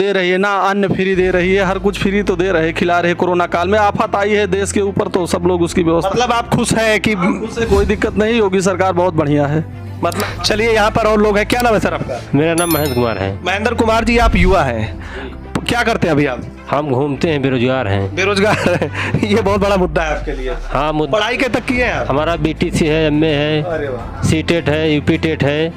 दे रही है ना, अन्न फ्री दे रही है, हर कुछ फ्री तो दे रहे, खिला रहे। कोरोना काल में आफत आई है देश के ऊपर तो सब लोग उसकी व्यवस्था। मतलब आप खुश हैं कि उससे कोई दिक्कत नहीं, योगी सरकार बहुत बढ़िया है। मतलब चलिए यहाँ पर और लोग हैं। क्या नाम है सर आपका? मेरा नाम महेंद्र कुमार है। महेंद्र कुमार जी, आप युवा हैं, क्या करते हैं अभी आप? हम घूमते हैं, बेरोजगार हैं। बेरोजगार हैं। ये बहुत बड़ा मुद्दा है आपके लिए। हाँ, पढ़ाई के तक की है आप? हमारा बीटीसी है, एमए है, अरे वाह। सीटेट है, यूपी टेट है,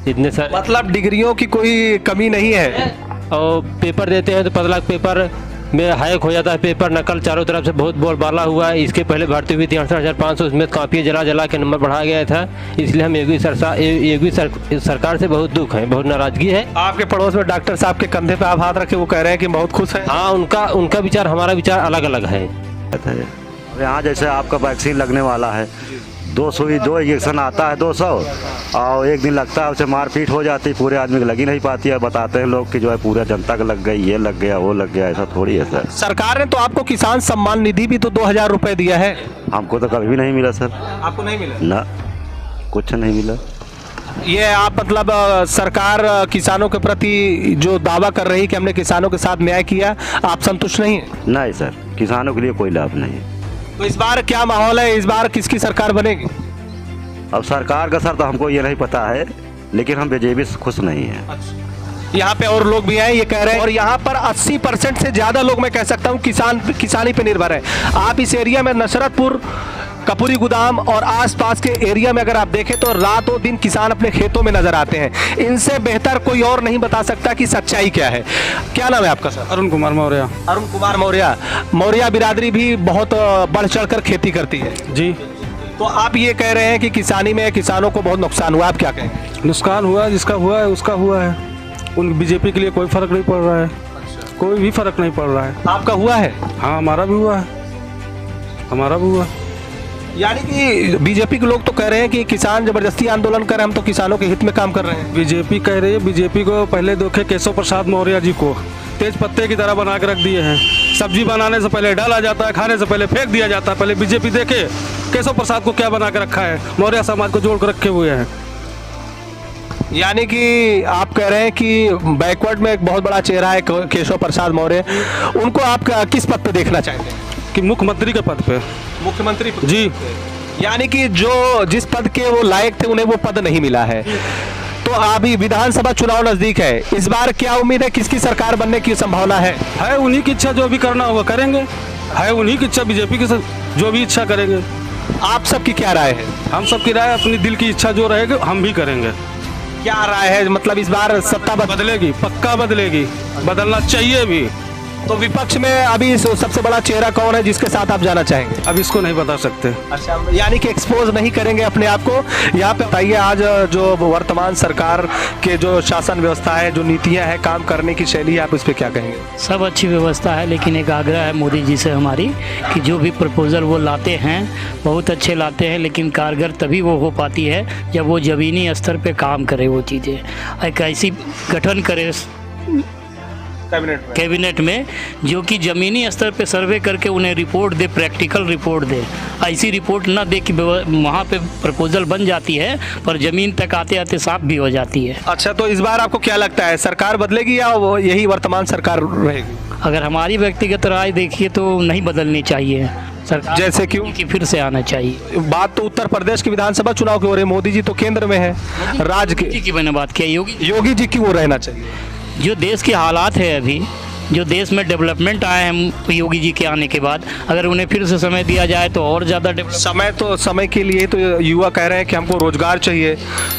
इतने सारे। मतलब डिग्रियों की कोई कमी नहीं है। और पेपर देते हैं तो 5 लाख पेपर में हैक हो जाता है, पेपर नकल चारों तरफ से बहुत बोलबाला हुआ है। इसके पहले भर्ती हुई थी 68,500, उसमें काफ़ी जला के नंबर बढ़ाया गया था। इसलिए हम योगी सरकार से बहुत दुख है, बहुत नाराजगी है। आपके पड़ोस में डॉक्टर साहब के कंधे पे आप हाथ रखे, वो कह रहे हैं कि बहुत खुश है। हाँ, उनका विचार हमारा विचार अलग अलग है। यहाँ जैसे आपका वैक्सीन लगने वाला है, 200 दो इंजेक्शन आता है 200, और एक दिन लगता है, उसे मारपीट हो जाती है, पूरे आदमी को लगी नहीं पाती है। बताते हैं लोग कि जो है पूरा जनता को लग गई, ये लग गया, वो लग गया। ऐसा थोड़ी है सर। सरकार ने तो आपको किसान सम्मान निधि भी तो 2000 रुपए दिया है। हमको तो कभी भी नहीं मिला सर। आपको नहीं मिला? ना, कुछ नहीं मिला। ये आप मतलब सरकार किसानों के प्रति जो दावा कर रही कि हमने किसानों के साथ न्याय किया, आप संतुष्ट नहीं है? नहीं सर, किसानों के लिए कोई लाभ नहीं है। तो इस बार क्या माहौल है, इस बार किसकी सरकार बनेगी? अब सरकार का सर तो हमको ये नहीं पता है, लेकिन हम बीजेपी से खुश नहीं हैं। यहाँ पे और लोग भी हैं, ये कह रहे हैं। और यहाँ पर 80% से ज्यादा लोग, मैं कह सकता हूँ, किसानी पे निर्भर है। आप इस एरिया में नसरतपुर, कपूरी गोदाम और आसपास के एरिया में अगर आप देखें तो रातों दिन किसान अपने खेतों में नजर आते हैं। इनसे बेहतर कोई और नहीं बता सकता कि सच्चाई क्या है। क्या नाम है आपका सर? अरुण कुमार मौर्य। अरुण कुमार मौर्य। मौर्य बिरादरी भी बहुत बढ़ चढ़ कर खेती करती है जी। तो आप ये कह रहे हैं कि किसानी में किसानों को बहुत नुकसान हुआ, आप क्या कहेंगे? नुकसान हुआ, जिसका हुआ है उसका हुआ है। उन बीजेपी के लिए कोई फर्क नहीं पड़ रहा है, कोई भी फर्क नहीं पड़ रहा है। आपका हुआ है? हाँ, हमारा भी हुआ है, हमारा भी हुआ। यानी कि बीजेपी के लोग तो कह रहे हैं कि किसान जबरदस्ती आंदोलन कर रहे हैं, हम तो किसानों के हित में काम कर रहे हैं। बीजेपी कह रही है, बीजेपी को पहले देखे केशव प्रसाद मौर्य जी को तेज पत्ते की तरह बना के रख दिए हैं। सब्जी बनाने से पहले डाला जाता है, खाने से पहले फेंक दिया जाता है। पहले बीजेपी देखे केशव प्रसाद को क्या बना के रखा है, मौर्य समाज को जोड़ कर रखे हुए हैं। यानी कि आप कह रहे हैं कि बैकवर्ड में एक बहुत बड़ा चेहरा है केशव प्रसाद मौर्य, उनको आप किस पद पे देखना चाहते हैं? कि मुख्यमंत्री के पद पे। मुख्यमंत्री जी। यानी कि जो जिस पद के वो लायक थे उन्हें वो पद नहीं मिला है। तो अभी विधानसभा चुनाव नजदीक है, इस बार क्या उम्मीद है, किसकी सरकार बनने की संभावना है? उन्हीं की इच्छा, जो भी करना होगा करेंगे। है उन्हीं की इच्छा, बीजेपी की जो भी इच्छा करेंगे। आप सबकी क्या राय है? हम सबकी राय, अपनी दिल की इच्छा जो रहेगी हम भी करेंगे। क्या राय है, मतलब इस बार सत्ता बदलेगी, पक्का बदलेगी, बदलना चाहिए भी। तो विपक्ष में अभी सबसे बड़ा चेहरा कौन है जिसके साथ आप जाना चाहेंगे? अब इसको नहीं बता सकते। अच्छा, यानी कि एक्सपोज नहीं करेंगे अपने आप को। यहाँ पे बताइए, आज जो वर्तमान सरकार के जो शासन व्यवस्था है, जो नीतियाँ हैं, काम करने की शैली है, आप इस पे क्या कहेंगे? सब अच्छी व्यवस्था है, लेकिन एक आग्रह है मोदी जी से हमारी कि जो भी प्रपोजल वो लाते हैं बहुत अच्छे लाते हैं, लेकिन कारगर तभी वो हो पाती है जब वो ज़मीनी स्तर पे काम करे। वो चीज़ें एक ऐसी गठन करे कैबिनेट में जो कि ज़मीनी स्तर पे सर्वे करके उन्हें रिपोर्ट दे, प्रैक्टिकल रिपोर्ट दे। ऐसी रिपोर्ट ना दे कि वहाँ पे प्रपोजल बन जाती है पर ज़मीन तक आते आते साफ भी हो जाती है। अच्छा, तो इस बार आपको क्या लगता है, सरकार बदलेगी या वो यही वर्तमान सरकार रहेगी? अगर हमारी व्यक्तिगत राय देखिए तो नहीं बदलनी चाहिए सरकार। जैसे क्यों? कि फिर से आना चाहिए। बात तो उत्तर प्रदेश के विधानसभा चुनाव की हो रही है, मोदी जी तो केंद्र में है, राज्य योगी की मैंने बात की, योगी जी की वो रहना चाहिए। जो देश के हालात है अभी, जो देश में डेवलपमेंट आए हैं योगी जी के आने के बाद, अगर उन्हें फिर से समय दिया जाए तो और ज़्यादा समय के लिए तो युवा कह रहे हैं कि हमको रोजगार चाहिए।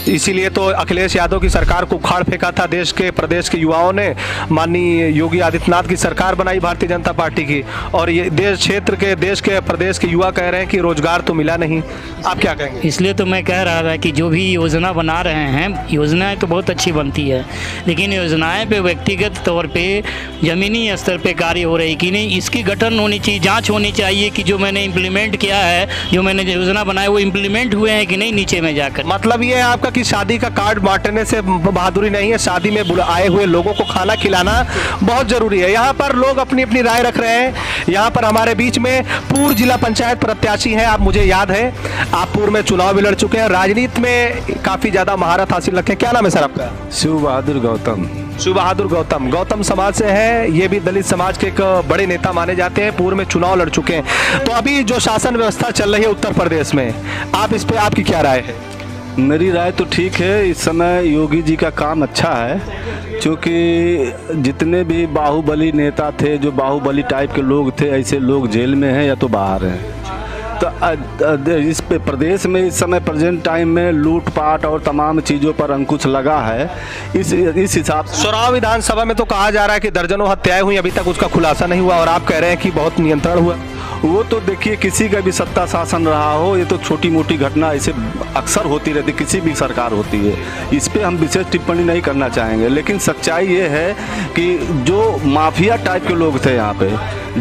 इसीलिए तो अखिलेश यादव की सरकार को उखाड़ फेंका था देश के प्रदेश के युवाओं ने। माननीय योगी आदित्यनाथ की सरकार बनाई भारतीय जनता पार्टी की, और ये देश के प्रदेश के युवा कह रहे हैं कि रोजगार तो मिला नहीं। आप क्या कहेंगे? इसलिए तो मैं कह रहा था कि जो भी योजना बना रहे हैं, योजनाएं तो बहुत अच्छी बनती है, लेकिन योजनाएं पे व्यक्तिगत तौर पे ज़मीनी स्तर पे कार्य हो रही कि नहीं, इसकी गठन होनी चाहिए, जांच होनी चाहिए कि जो मैंने इम्प्लीमेंट किया है, जो मैंने योजना बनाई वो इम्प्लीमेंट हुए हैं कि नहीं नीचे में जाकर। मतलब ये है आपका कि शादी का कार्ड बांटने से बहादुरी नहीं है, शादी में आए हुए लोगों को खाना खिलाना बहुत जरूरी है। यहाँ पर लोग अपनी अपनी राय रख रहे हैं। यहाँ पर हमारे बीच में पूर्व जिला पंचायत प्रत्याशी हैं, आप, मुझे याद है आप पूर्व में चुनाव भी लड़ चुके हैं, राजनीति में काफी ज्यादा महारत हासिल रखे हैं। क्या नाम है सर आपका? शिव बहादुर गौतम। शिव बहादुर गौतम, गौतम समाज से है, ये भी दलित समाज के एक बड़े नेता माने जाते हैं, पूर्व में चुनाव लड़ चुके हैं। तो अभी जो शासन व्यवस्था चल रही है उत्तर प्रदेश में, आप इस पे आपकी क्या राय है? मेरी राय तो ठीक है, इस समय योगी जी का काम अच्छा है, क्योंकि जितने भी बाहुबली नेता थे, जो बाहुबली टाइप के लोग थे, ऐसे लोग जेल में हैं या तो बाहर हैं। तो इस पे प्रदेश में इस समय प्रेजेंट टाइम में लूटपाट और तमाम चीज़ों पर अंकुश लगा है। इस हिसाब से सोराव विधानसभा में तो कहा जा रहा है कि दर्जनों हत्याएं हुई, अभी तक उसका खुलासा नहीं हुआ, और आप कह रहे हैं कि बहुत नियंत्रण हुआ। वो तो देखिए, किसी का भी सत्ता शासन रहा हो, ये तो छोटी मोटी घटना ऐसे अक्सर होती रहती, किसी भी सरकार होती है, इस पे हम विशेष टिप्पणी नहीं करना चाहेंगे। लेकिन सच्चाई ये है कि जो माफिया टाइप के लोग थे यहाँ पे,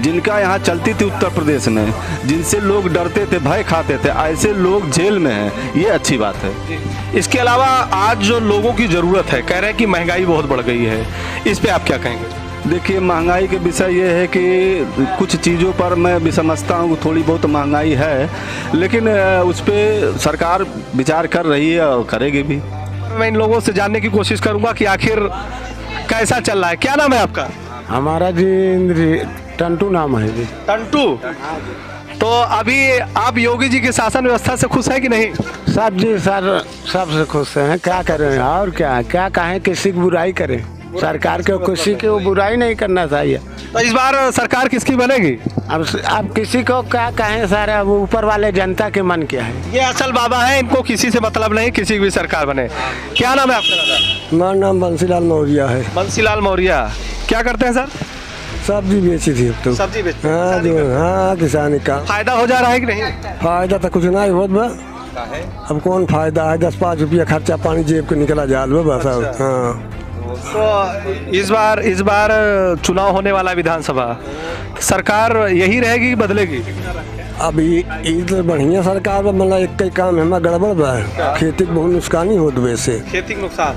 जिनका यहाँ चलती थी उत्तर प्रदेश में, जिनसे लोग डरते थे, भय खाते थे, ऐसे लोग जेल में हैं, ये अच्छी बात है। इसके अलावा आज जो लोगों की ज़रूरत है, कह रहे हैं कि महंगाई बहुत बढ़ गई है, इस पे आप क्या कहेंगे? देखिए, महंगाई के विषय ये है कि कुछ चीज़ों पर मैं भी समझता हूँ थोड़ी बहुत महंगाई है, लेकिन उस पर सरकार विचार कर रही है और करेगी भी। मैं इन लोगों से जानने की कोशिश करूंगा कि आखिर कैसा चल रहा है। क्या नाम है आपका? हमारा जी टंटू नाम है जी। टंटू। तो अभी आप योगी जी की शासन व्यवस्था से खुश है कि नहीं? सब जी सर, सबसे खुश हैं। क्या करें और क्या कहें, किसी की बुराई करें? सरकार के किसी की वो बुराई नहीं करना चाहिए। तो इस बार सरकार किसकी बनेगी? अब किसी को क्या कहें सर, अब ऊपर वाले जनता के मन क्या है। ये असल बाबा है, इनको किसी से मतलब नहीं, किसी की भी सरकार बने। क्या नाम है आपका दादा? मेरा नाम बंसीलाल मौर्य है। बंसीलाल मौर्य। क्या करते हैं सर? सब्जी बेची थी अब तो। सब्जी बेचते हैं? हाँ जो, हाँ किसानी का फायदा हो जा रहा है कि नहीं? फायदा तो कुछ नहीं होत बा। अब कौन फायदा है, 10-5 रुपया खर्चा पानी जेब के निकला जा बस। हाँ, तो इस बार चुनाव होने वाला विधानसभा, सरकार यही रहेगी कि बदलेगी? अभी तो बढ़िया सरकार बा, मतलब एक कई काम है गड़बड़ बा, खेती बहुत नुकसानी होत वैसे। खेती नुकसान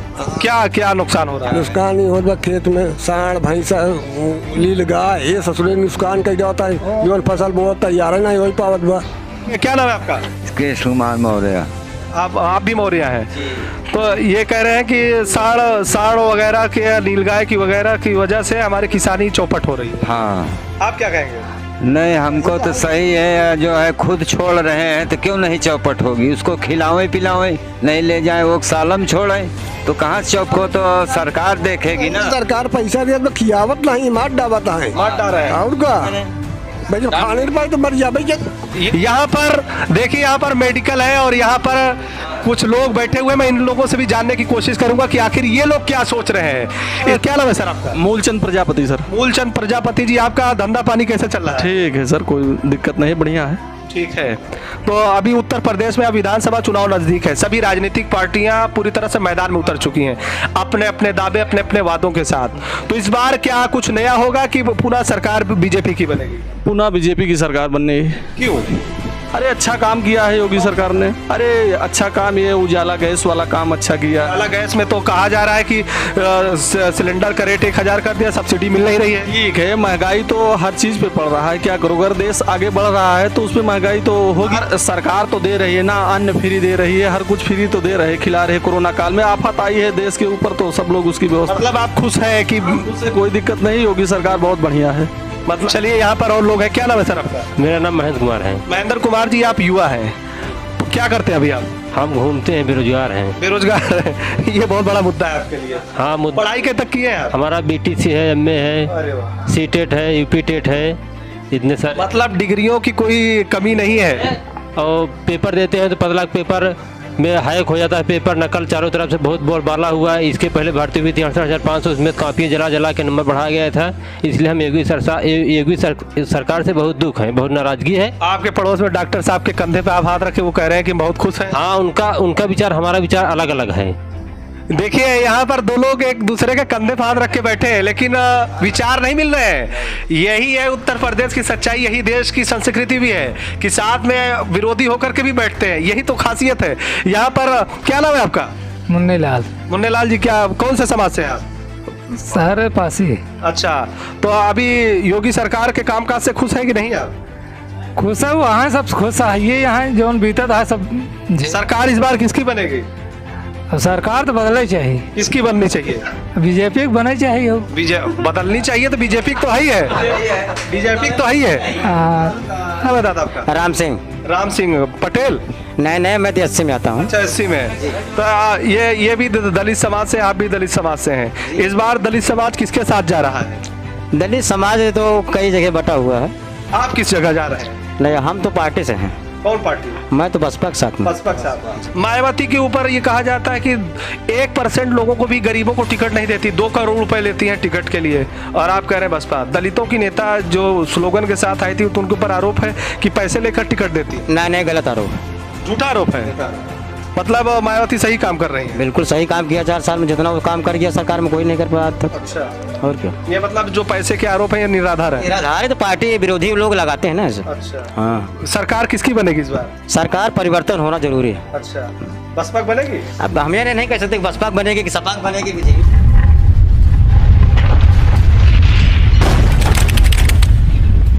क्या नुकसान हो रहा है? नुकसान ही होत बा, खेत में सांड भैंसा लील गाय, ये ससुरे नुकसान कई जाता है, जो फसल बहुत तैयार नहीं हो पावत बा। क्या नाम है आपका? केश कुमार मौर्य। आप भी मौर्य हैं। तो ये कह रहे हैं कि साड़ वगैरह के, नीलगाय की वगैरह की वजह से हमारी किसानी चौपट हो रही है। हाँ, आप क्या कहेंगे? नहीं, हमको तो सही है, जो है खुद छोड़ रहे हैं तो क्यों नहीं चौपट होगी? उसको खिलावे पिलावे, नहीं ले जाए वो सालम छोड़े तो कहाँ से चौप को? तो सरकार देखेगी ना। सरकार पैसा दे तो खियावत नहीं, मार डावत है। मार डाल रहे हैं। और का भाई जब खाने के बाद तो मर जा भाई। यहाँ पर देखिए, यहाँ पर मेडिकल है और यहाँ पर कुछ लोग बैठे हुए, मैं इन लोगों से भी जानने की कोशिश करूंगा कि आखिर ये लोग क्या सोच रहे हैं। ये क्या नाम है सर आपका? मूलचंद प्रजापति सर। मूलचंद प्रजापति जी, आपका धंधा पानी कैसे चल रहा है? ठीक है सर, कोई दिक्कत नहीं, बढ़िया है। ठीक है। तो अभी उत्तर प्रदेश में अब विधानसभा चुनाव नजदीक है, सभी राजनीतिक पार्टियां पूरी तरह से मैदान में उतर चुकी हैं, अपने अपने दावे, अपने अपने वादों के साथ। तो इस बार क्या कुछ नया होगा कि पुनः सरकार बीजेपी की बनेगी? पुनः बीजेपी की सरकार बनने। क्यों? अरे अच्छा काम किया है योगी सरकार ने। अरे अच्छा काम, ये उजाला गैस वाला काम अच्छा किया। उजाला गैस में तो कहा जा रहा है कि सिलेंडर का रेट 1000 कर दिया, सब्सिडी मिल नहीं रही है। ठीक है, महंगाई तो हर चीज पे पड़ रहा है, क्या करो, अगर देश आगे बढ़ रहा है तो उसमें महंगाई तो होगी। सरकार तो दे रही है ना, अन्न फ्री दे रही है, हर कुछ फ्री तो दे रहे, खिला रहे। कोरोना काल में आफत आई है देश के ऊपर तो सब लोग उसकी व्यवस्था। मतलब आप खुश हैं कि उससे कोई दिक्कत नहीं, योगी सरकार बहुत बढ़िया है। मतलब चलिए, यहाँ पर और लोग हैं। क्या नाम है सर आपका? मेरा नाम महेंद्र कुमार है। महेंद्र कुमार जी, आप युवा हैं, क्या करते हैं अभी आप? हम घूमते हैं, बेरोजगार हैं। बेरोजगार हैं। ये बहुत बड़ा मुद्दा है आपके लिए। हाँ, पढ़ाई के तक की है आप? हमारा BTC है, MA है, CTET है, UP टेट है, इतने सारे। मतलब डिग्रियों की कोई कमी नहीं है। और पेपर देते हैं तो 15 लाख पेपर में हैक हो जाता है, पेपर नकल चारों तरफ से बहुत बोलबाला हुआ है। इसके पहले भर्ती हुई थी 68,500, उसमें कापियाँ जला के नंबर बढ़ा गया था। इसलिए हम योगी सरकार से बहुत दुख है, बहुत नाराजगी है। आपके पड़ोस में डॉक्टर साहब के कंधे पे आप हाथ रखे, वो कह रहे हैं कि बहुत खुश हैं। हाँ, उनका विचार हमारा विचार अलग अलग है। देखिए, यहाँ पर दो लोग एक दूसरे के कंधे पे हाथ रख के बैठे हैं, लेकिन विचार नहीं मिल रहे हैं। यही है उत्तर प्रदेश की सच्चाई, यही देश की संस्कृति भी है कि साथ में विरोधी होकर के भी बैठते हैं, यही तो खासियत है यहाँ पर। क्या नाम है आपका? मुन्नेलाल। मुन्नेलाल जी, क्या कौन से समाज से हैं आप? शहर पास ही। अच्छा, तो अभी योगी सरकार के कामकाज से खुश है कि नहीं आप? खुश है, वहाँ सब खुश है। ये यहाँ जो बीतत है सब। सरकार इस बार किसकी बनेगी? अब सरकार तो बदलनी चाहिए, किसकी बननी चाहिए? बीजेपी की बननी चाहिए हो। बदलनी चाहिए तो बीजेपी तो है ही है, बीजेपी तो है ही है। क्या बता था आपका? राम सिंह पटेल? नहीं मैं 80 में आता हूँ। अच्छा 80 में। तो ये भी दलित समाज से, आप भी दलित समाज से हैं। इस बार दलित समाज किसके साथ जा रहा है? दलित समाज तो कई जगह बटा हुआ है। आप किस जगह जा रहे हैं? नहीं, हम तो पार्टी से हैं। कौन पार्टी? मैं तो बसपा के साथ में। बसपा के साथ। मायावती के ऊपर ये कहा जाता है कि 1% लोगों को भी, गरीबों को टिकट नहीं देती, 2 करोड़ रुपए लेती हैं टिकट के लिए। और आप कह रहे हैं बसपा। दलितों की नेता जो स्लोगन के साथ आई थी तो उनके ऊपर आरोप है कि पैसे लेकर टिकट देती। नहीं, गलत आरोप है, झूठा आरोप है। मतलब मायावती सही काम कर रही है? बिल्कुल सही काम किया। 4 साल में जितना वो काम कर गया सरकार में कोई नहीं कर पाया आज तक। अच्छा, और क्या? ये मतलब जो पैसे के आरोप है ये निराधार है? निराधार है, तो पार्टी विरोधी लोग लगाते हैं ना इसे। अच्छा। हाँ, सरकार किसकी बनेगी इस बार? सरकार परिवर्तन होना जरूरी है। अच्छा, बसपा बनेगी? अब हम ये नहीं कह सकते बसपा बनेगी कि सपा बनेगी, बीजेपी